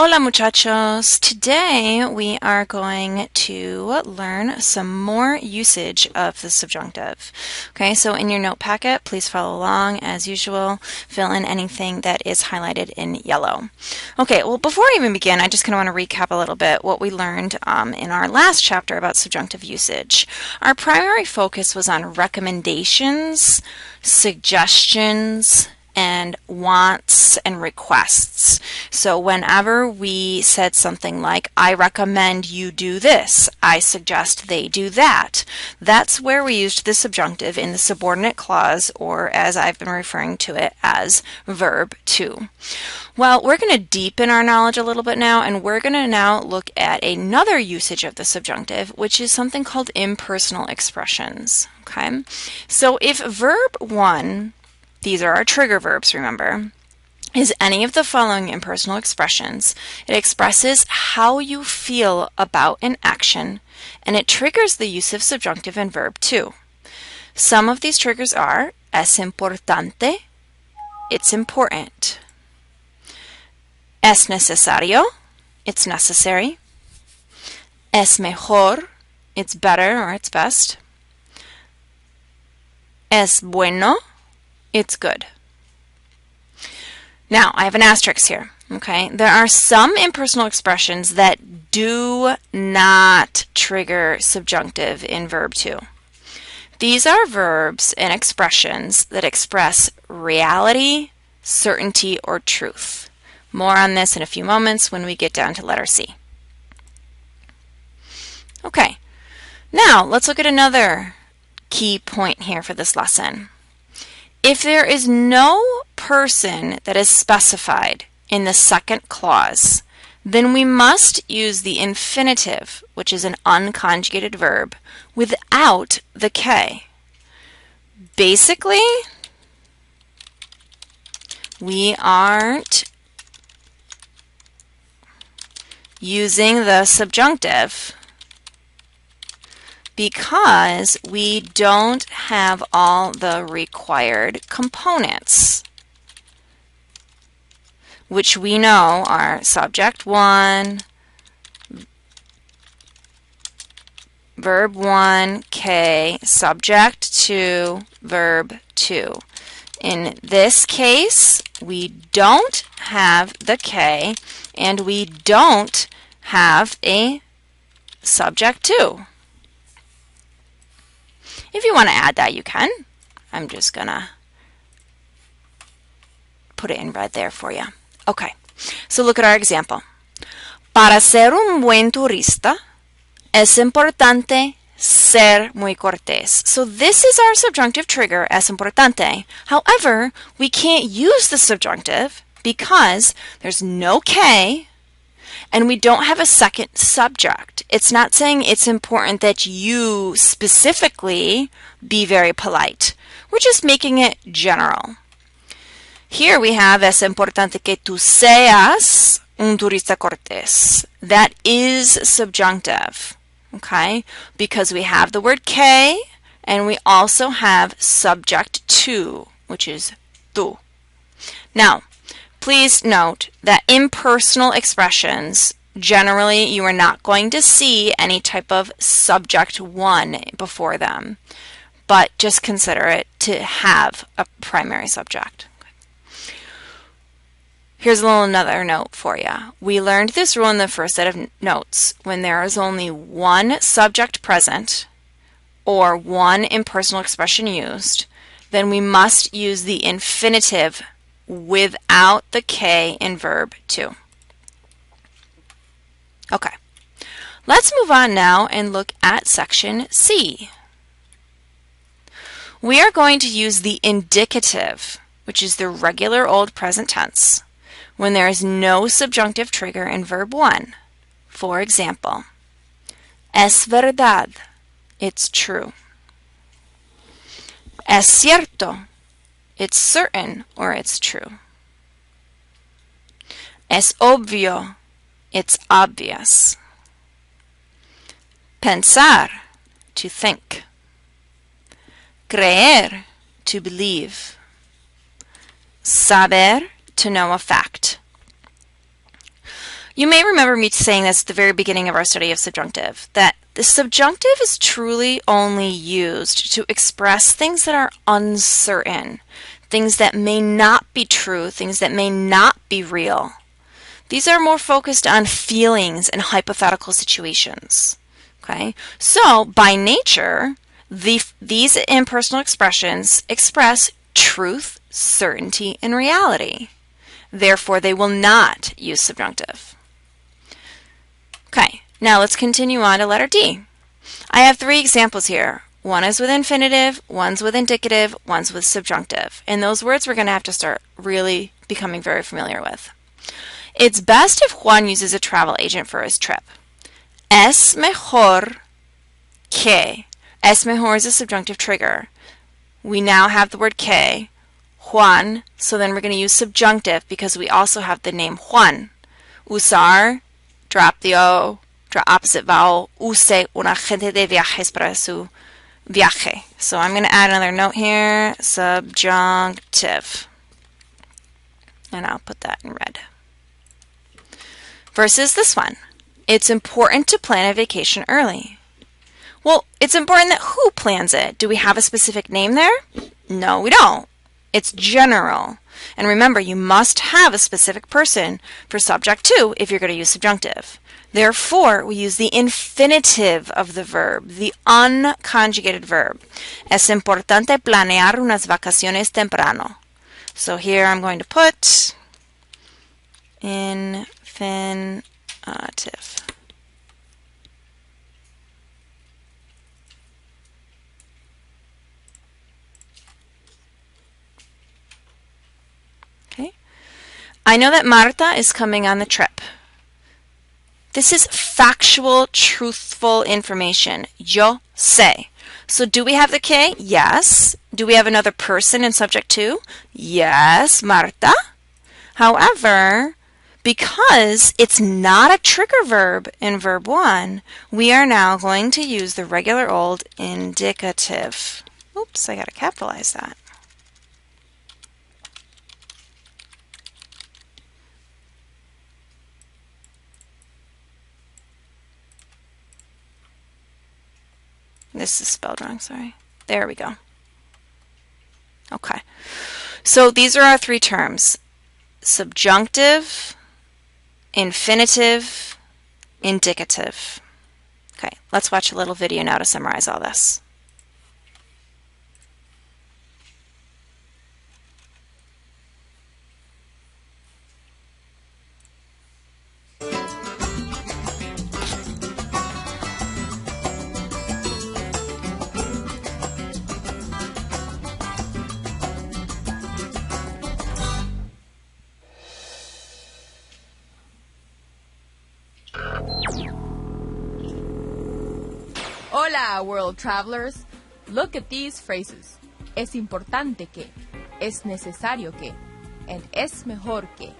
Hola muchachos! Today we are going to learn some more usage of the subjunctive. Okay, so in your note packet, please follow along as usual. Fill in anything that is highlighted in yellow. Okay, well before I even begin, I just kind of want to recap a little bit what we learned in our last chapter about subjunctive usage. Our primary focus was on recommendations, suggestions, and wants and requests. So whenever we said something like, I recommend you do this, I suggest they do that, that's where we used the subjunctive in the subordinate clause, or as I've been referring to it as verb to. Well, we're going to deepen our knowledge a little bit now, and we're going to now look at another usage of the subjunctive, which is something called impersonal expressions. Okay, so if verb 1, these are our trigger verbs, remember, is any of the following impersonal expressions, it expresses how you feel about an action, and it triggers the use of subjunctive in verb 2. Some of these triggers are es importante, it's important; es necesario, it's necessary; es mejor, it's better or it's best; es bueno, it's good. Now, I have an asterisk here, okay? There are some impersonal expressions that do not trigger subjunctive in verb 2. These are verbs and expressions that express reality, certainty, or truth. More on this in a few moments when we get down to letter C. Okay, now let's look at another key point here for this lesson. If there is no person that is specified in the second clause, then we must use the infinitive, which is an unconjugated verb, without the K. Basically, we aren't using the subjunctive because we don't have all the required components, which we know are subject 1, verb 1, K, subject 2, verb 2. In this case, we don't have the K, and we don't have a subject 2. If you want to add that, you can. I'm just going to put it in red there for you. Okay, so look at our example. Para ser un buen turista, es importante ser muy cortés. So this is our subjunctive trigger, es importante. However, we can't use the subjunctive because there's no K, and we don't have a second subject. It's not saying it's important that you specifically be very polite. We're just making it general. Here we have es importante que tú seas un turista cortés. That is subjunctive, okay? Because we have the word que, and we also have subject to, which is tú. Now, please note that impersonal expressions, generally you are not going to see any type of subject 1 before them, but just consider it to have a primary subject. Here's another note for you. We learned this rule in the first set of notes. When there is only one subject present or one impersonal expression used, then we must use the infinitive without the K in verb 2. Okay, let's move on now and look at section C. We are going to use the indicative, which is the regular old present tense, when there is no subjunctive trigger in verb 1. For example, es verdad, it's true. Es cierto, it's certain or it's true. Es obvio, it's obvious. Pensar, to think. Creer, to believe. Saber, to know a fact. You may remember me saying this at the very beginning of our study of subjunctive, that the subjunctive is truly only used to express things that are uncertain, things that may not be true, things that may not be real. These are more focused on feelings and hypothetical situations. Okay? So, by nature, these impersonal expressions express truth, certainty, and reality. Therefore, they will not use subjunctive. Okay, now let's continue on to letter D. I have 3 examples here. One is with infinitive, one's with indicative, one's with subjunctive. And those words we're going to have to start really becoming very familiar with. It's best if Juan uses a travel agent for his trip. Es mejor que. Es mejor is a subjunctive trigger. We now have the word que, Juan, so then we're going to use subjunctive because we also have the name Juan. Usar, drop the O, drop opposite vowel, use un agente de viajes para su viaje. So I'm going to add another note here, subjunctive. And I'll put that in red. Versus this one. It's important to plan a vacation early. Well, it's important that who plans it? Do we have a specific name there? No, we don't. It's general. And remember, you must have a specific person for subject to if you're going to use subjunctive. Therefore, we use the infinitive of the verb, the unconjugated verb. Es importante planear unas vacaciones temprano. So here I'm going to put infinitive. I know that Marta is coming on the trip. This is factual, truthful information. Yo sé. So do we have the que? Yes. Do we have another person in subject to? Yes, Marta. However, because it's not a trigger verb in verb 1, we are now going to use the regular old indicative. Oops, I got to capitalize that. This is spelled wrong, sorry. There we go. Okay. So these are our 3 terms. Subjunctive, infinitive, indicative. Okay, let's watch a little video now to summarize all this. Hola, world travelers. Look at these phrases. Es importante que, es necesario que, and es mejor que.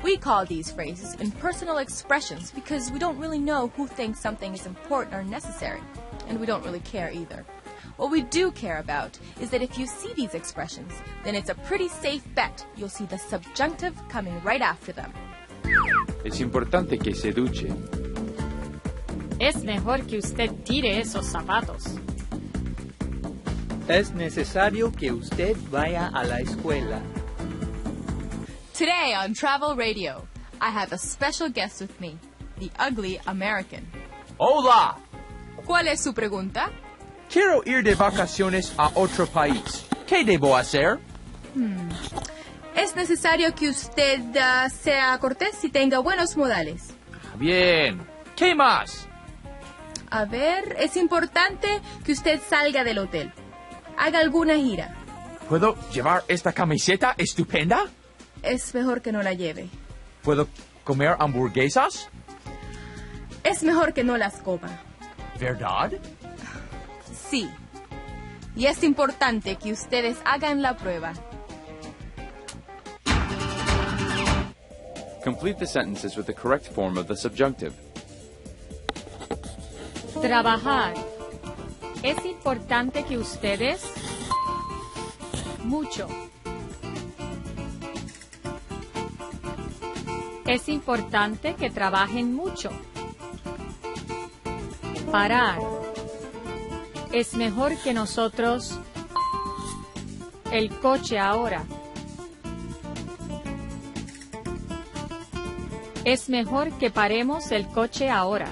We call these phrases impersonal expressions because we don't really know who thinks something is important or necessary, and we don't really care either. What we do care about is that if you see these expressions, then it's a pretty safe bet you'll see the subjunctive coming right after them. Es importante que se duche. Es mejor que usted tire esos zapatos. Es necesario que usted vaya a la escuela. Today on Travel Radio, I have a special guest with me, the ugly American. Hola! ¿Cuál es su pregunta? Quiero ir de vacaciones a otro país. ¿Qué debo hacer? Es necesario que usted sea cortés y tenga buenos modales. Bien. ¿Qué más? A ver, es importante que usted salga del hotel. Haga alguna gira. ¿Puedo llevar esta camiseta estupenda? Es mejor que no la lleve. ¿Puedo comer hamburguesas? Es mejor que no las coma. ¿Verdad? Sí. Y es importante que ustedes hagan la prueba. Complete the sentences with the correct form of the subjunctive. Trabajar. Es importante que ustedes... Mucho. Es importante que trabajen mucho. Parar. Es mejor que nosotros. El coche ahora. Es mejor que paremos el coche ahora.